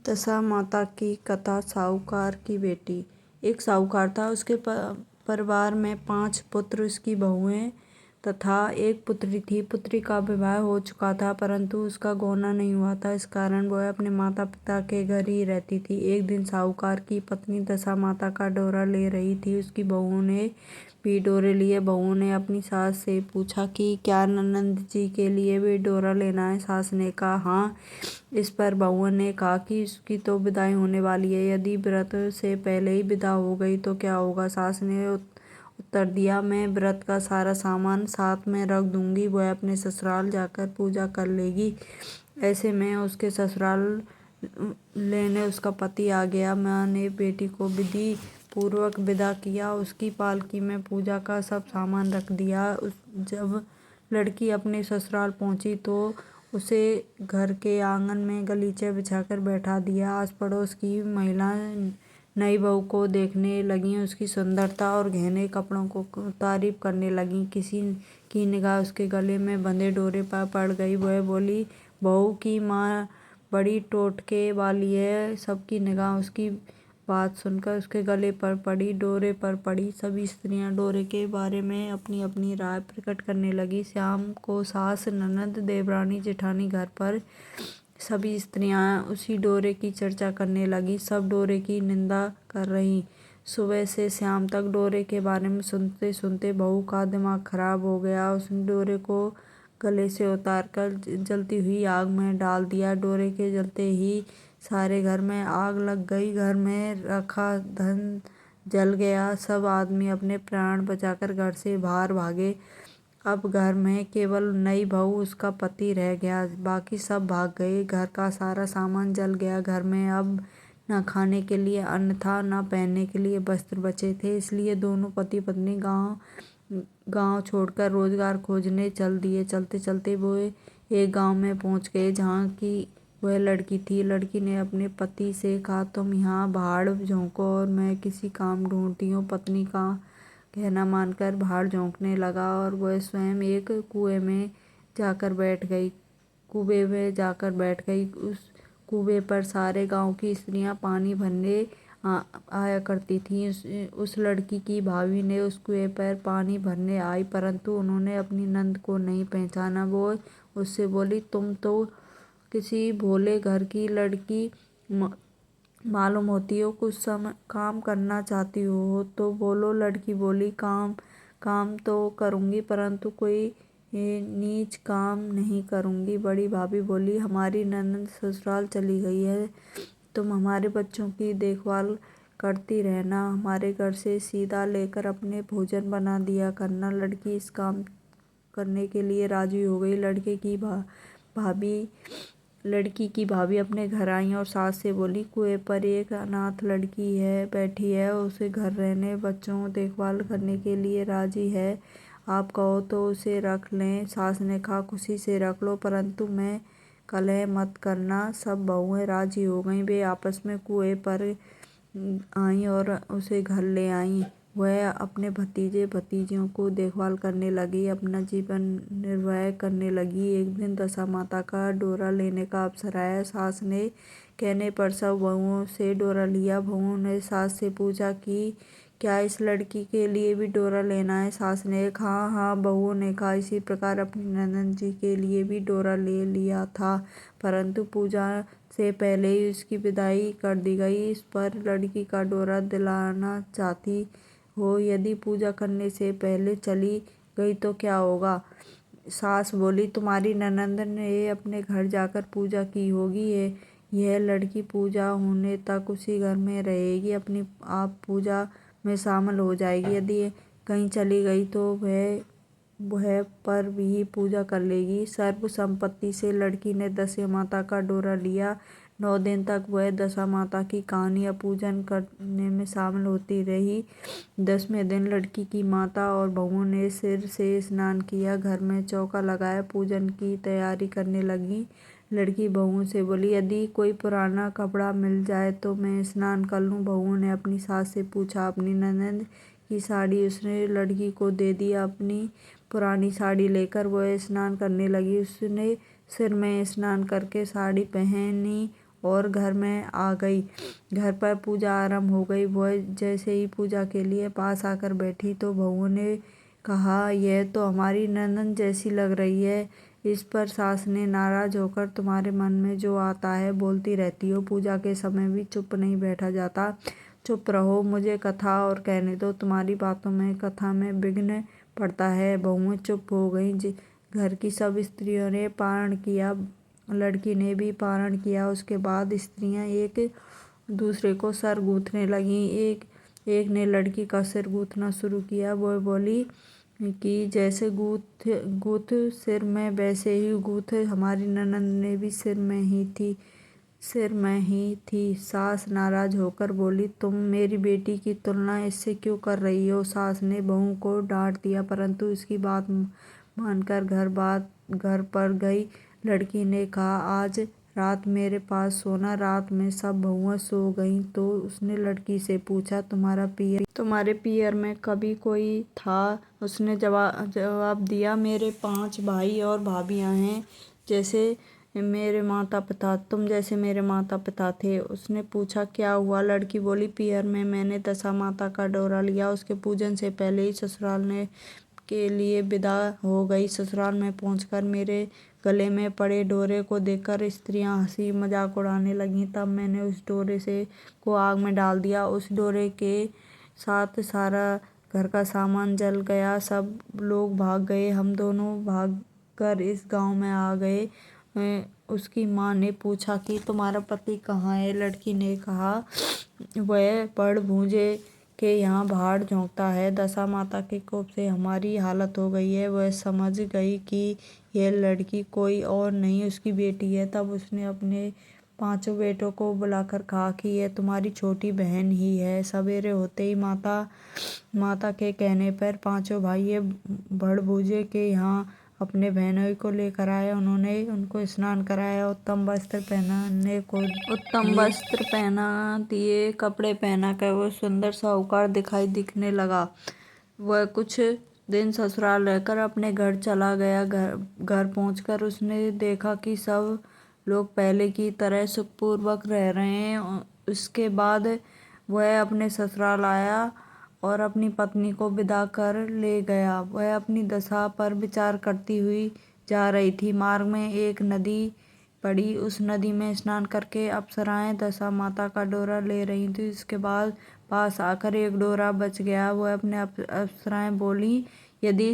दशा माता की कथा। साहूकार की बेटी। एक साहूकार था, उसके परिवार में 5 पुत्र, उसकी बहुएं तथा एक पुत्री थी। पुत्री का विवाह हो चुका था, परंतु उसका गौना नहीं हुआ था। इस कारण वह अपने माता पिता के घर ही रहती थी। एक दिन साहूकार की पत्नी दशा माता का डोरा ले रही थी। उसकी बहुओं ने भी डोरे लिए। बहुओं ने अपनी सास से पूछा कि क्या ननंद जी के लिए भी डोरा लेना है। सास ने कहा हाँ। इस पर बहुओं ने कहा कि उसकी तो विदाई होने वाली है, यदि व्रत से पहले ही विदा हो गई तो क्या होगा। सास ने उत्तर दिया, मैं व्रत का सारा सामान साथ में रख दूंगी, वह अपने ससुराल जाकर पूजा कर लेगी। ऐसे में उसके ससुराल लेने उसका पति आ गया। माँ ने बेटी को विधि पूर्वक विदा किया। उसकी पालकी में पूजा का सब सामान रख दिया। जब लड़की अपने ससुराल पहुंची तो उसे घर के आंगन में गलीचे बिछाकर बैठा दिया। आस पड़ोस की महिलाएं नई बहू को देखने लगीं। उसकी सुंदरता और गहने कपड़ों को तारीफ करने लगीं। किसी की निगाह उसके गले में बंधे डोरे पर पड़ गई। वह बोली, बहू की माँ बड़ी टोटके वाली है। सबकी निगाह उसकी बात सुनकर उसके गले पर पड़ी, डोरे पर पड़ी। सभी स्त्रियां डोरे के बारे में अपनी अपनी राय प्रकट करने लगी। शाम को सास, ननद, देवरानी, जेठानी घर पर सभी स्त्रियां उसी डोरे की चर्चा करने लगी। सब डोरे की निंदा कर रही। सुबह से शाम तक डोरे के बारे में सुनते सुनते बहू का दिमाग खराब हो गया। उसने डोरे को गले से उतारकर जलती हुई आग में डाल दिया। डोरे के जलते ही सारे घर में आग लग गई। घर में रखा धन जल गया। सब आदमी अपने प्राण बचाकर घर से बाहर भागे। अब घर में केवल नई बहू, उसका पति रह गया। बाकी सब भाग गए। घर का सारा सामान जल गया। घर में अब न खाने के लिए अन्न था, न पहनने के लिए वस्त्र बचे थे। इसलिए दोनों पति पत्नी गांव छोड़कर रोजगार खोजने चल दिए। चलते चलते वो एक गांव में पहुंच गए जहां की वह लड़की थी। लड़की ने अपने पति से कहा, तुम यहाँ भाड़ झोंको और मैं किसी काम ढूंढती हूँ। पत्नी का कहना मानकर भाड़ झोंकने लगा और वह स्वयं एक कुएं में जाकर बैठ गई। उस कुएं पर सारे गांव की स्त्रियां पानी भरने आया करती थीं। उस लड़की की भाभी ने उस कुएं पर पानी भरने आई, परंतु उन्होंने अपनी नंद को नहीं पहचाना। वो उससे बोली, तुम तो किसी भोले घर की लड़की मालूम होती हो, कुछ काम करना चाहती हो तो बोलो। लड़की बोली, काम तो करूँगी, परंतु कोई नीच काम नहीं करूँगी। बड़ी भाभी बोली, हमारी ननद ससुराल चली गई है, तुम हमारे बच्चों की देखभाल करती रहना, हमारे घर से सीधा लेकर अपने भोजन बना दिया करना। लड़की इस काम करने के लिए राजी हो गई। लड़की की भाभी अपने घर आई और सास से बोली, कुएं पर एक अनाथ लड़की बैठी है, उसे घर रहने, बच्चों देखभाल करने के लिए राजी है, आप कहो तो उसे रख लें। सास ने कहा, खुशी से रख लो, परंतु मैं कलह मत करना। सब बहुएं राजी हो गईं। वे आपस में कुएं पर आईं और उसे घर ले आईं। वह अपने भतीजे भतीजियों को देखभाल करने लगी, अपना जीवन निर्वाह करने लगी। एक दिन दशा माता का डोरा लेने का अवसर आया। सास ने कहने पर सब बहुओं से डोरा लिया। बहुओं ने सास से पूछा कि क्या इस लड़की के लिए भी डोरा लेना है। सास ने कहा हाँ। बहुओं ने कहा, इसी प्रकार अपनी ननद जी के लिए भी डोरा ले लिया था, परंतु पूजा से पहले ही उसकी विदाई कर दी गई। इस पर लड़की का डोरा दिलाना चाहती हो, यदि पूजा करने से पहले चली गई तो क्या होगा। सास बोली, तुम्हारी ननद ने अपने घर जाकर पूजा की होगी, यह लड़की पूजा होने तक उसी घर में रहेगी, अपनी आप पूजा में शामिल हो जाएगी। यदि कहीं चली गई तो वह पर भी पूजा कर लेगी। सर्वसम्मति से लड़की ने दशा माता का डोरा लिया। 9 दिन तक वह दशा माता की कहानी या पूजन करने में शामिल होती रही। 10वें दिन लड़की की माता और बहुओं ने सिर से स्नान किया, घर में चौका लगाया, पूजन की तैयारी करने लगी। लड़की बहुओं से बोली, यदि कोई पुराना कपड़ा मिल जाए तो मैं स्नान कर लूँ। बहुओं ने अपनी सास से पूछा। अपनी ननद की साड़ी उसने लड़की को दे दी। अपनी पुरानी साड़ी लेकर वह स्नान करने लगी। उसने सिर में स्नान करके साड़ी पहनी और घर में आ गई। घर पर पूजा आरंभ हो गई। वह जैसे ही पूजा के लिए पास आकर बैठी तो बहुओं ने कहा, यह तो हमारी ननद जैसी लग रही है। इस पर सास ने नाराज होकर, तुम्हारे मन में जो आता है बोलती रहती हो, पूजा के समय भी चुप नहीं बैठा जाता। चुप रहो, मुझे कथा और कहने दो। तुम्हारी बातों में कथा में विघ्न पड़ता है। बहुएं चुप हो गईं। घर की सब स्त्रियों ने पारण किया, लड़की ने भी पारण किया। उसके बाद स्त्रियां एक दूसरे को सर गूंथने लगीं। एक ने लड़की का सिर गूंथना शुरू किया। वह बोली कि जैसे गूंथ सिर में वैसे ही गूंथ। हमारी ननद ने भी सिर में ही थी। सास नाराज होकर बोली, तुम मेरी बेटी की तुलना इससे क्यों कर रही हो। सास ने बहू को डांट दिया, परंतु इसकी बात मानकर घर पर गई। लड़की ने कहा, आज रात मेरे पास सोना। रात में सब बहुएं सो गईं तो उसने लड़की से पूछा, तुम्हारे पियर में कभी कोई था। उसने जवाब दिया, मेरे 5 भाई और भाभियां हैं, जैसे मेरे माता पिता, तुम जैसे मेरे माता पिता थे। उसने पूछा, क्या हुआ। लड़की बोली, पियर में मैंने दशा माता का डोरा लिया। उसके पूजन से पहले ही ससुराल के लिए विदा हो गई। ससुराल में पहुंचकर मेरे गले में पड़े डोरे को देखकर स्त्रियां हंसी मजाक उड़ाने लगीं। तब मैंने उस डोरे को आग में डाल दिया। उस डोरे के साथ सारा घर का सामान जल गया। सब लोग भाग गए। हम दोनों भागकर इस गांव में आ गए। उसकी माँ ने पूछा कि तुम्हारा पति कहाँ है। लड़की ने कहा, वह बड़ भूजे के यहाँ भाड़ झोंकता है। दशा माता के कोप से हमारी हालत हो गई है। वह समझ गई कि यह लड़की कोई और नहीं उसकी बेटी है। तब उसने अपने 5 बेटों को बुलाकर कहा कि यह तुम्हारी छोटी बहन ही है। सवेरे होते ही माता के कहने पर 5 भाई बड़भूजे के यहाँ अपने बहनोई को लेकर आए। उन्होंने उनको स्नान कराया, उत्तम वस्त्र पहना दिए। कपड़े पहना कर वो सुंदर साहूकार दिखने लगा। वह कुछ दिन ससुराल रहकर अपने घर चला गया। घर पहुंचकर उसने देखा कि सब लोग पहले की तरह सुखपूर्वक रह रहे हैं। उसके बाद वह अपने ससुराल आया और अपनी पत्नी को विदा कर ले गया। वह अपनी दशा पर विचार करती हुई जा रही थी। मार्ग में एक नदी पड़ी। उस नदी में स्नान करके अप्सराएं दशा माता का डोरा ले रही थी। उसके बाद पास आकर एक डोरा बच गया। वह अपने अप्सराएं बोली, यदि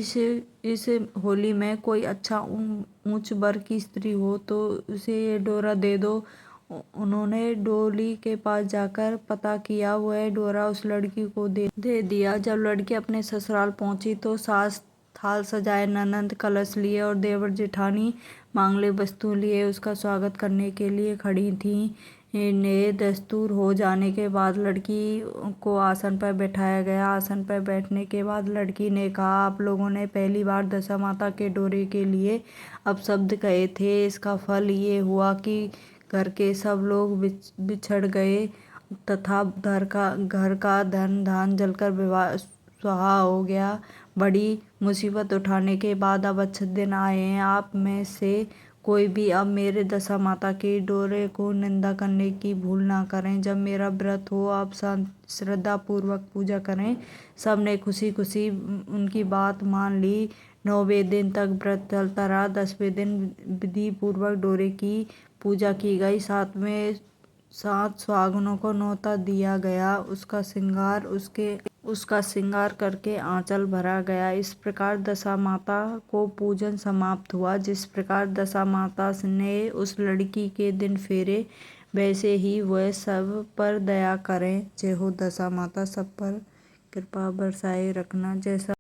इस होली में कोई अच्छा ऊंच वर्ग की स्त्री हो तो उसे ये डोरा दे दो। उन्होंने डोली के पास जाकर पता किया। वह डोरा उस लड़की को दे दिया। जब लड़की अपने ससुराल पहुंची तो सास थाल सजाए, ननद कलश लिए और देवर जेठानी मांगलिक वस्तु लिए उसका स्वागत करने के लिए खड़ी थीं। ने दस्तूर हो जाने के बाद लड़की को आसन पर बैठाया गया। आसन पर बैठने के बाद लड़की ने कहा, आप लोगों ने पहली बार दशा माता के डोरे के लिए अपशब्द कहे थे। इसका फल ये हुआ कि घर के सब लोग बिछड़ गए तथा घर का धन धान जलकर विवाह स्वाहा हो गया। बड़ी मुसीबत उठाने के बाद अब अच्छे दिन आए हैं। आप में से कोई भी अब मेरे दशा माता के डोरे को निंदा करने की भूल ना करें। जब मेरा व्रत हो आप श्रद्धा पूर्वक पूजा करें। सबने खुशी खुशी उनकी बात मान ली। 9वें दिन तक व्रत चलता रहा। 10वें दिन विधि पूर्वक डोरे की पूजा की गई। 7 सुहागनों को न्योता दिया गया। उसका श्रृंगार करके आंचल भरा गया। इस प्रकार दशा माता को पूजन समाप्त हुआ। जिस प्रकार दशा माता ने उस लड़की के दिन फेरे, वैसे ही वह सब पर दया करें। जय हो दशा माता, सब पर कृपा बरसाए रखना। जैसा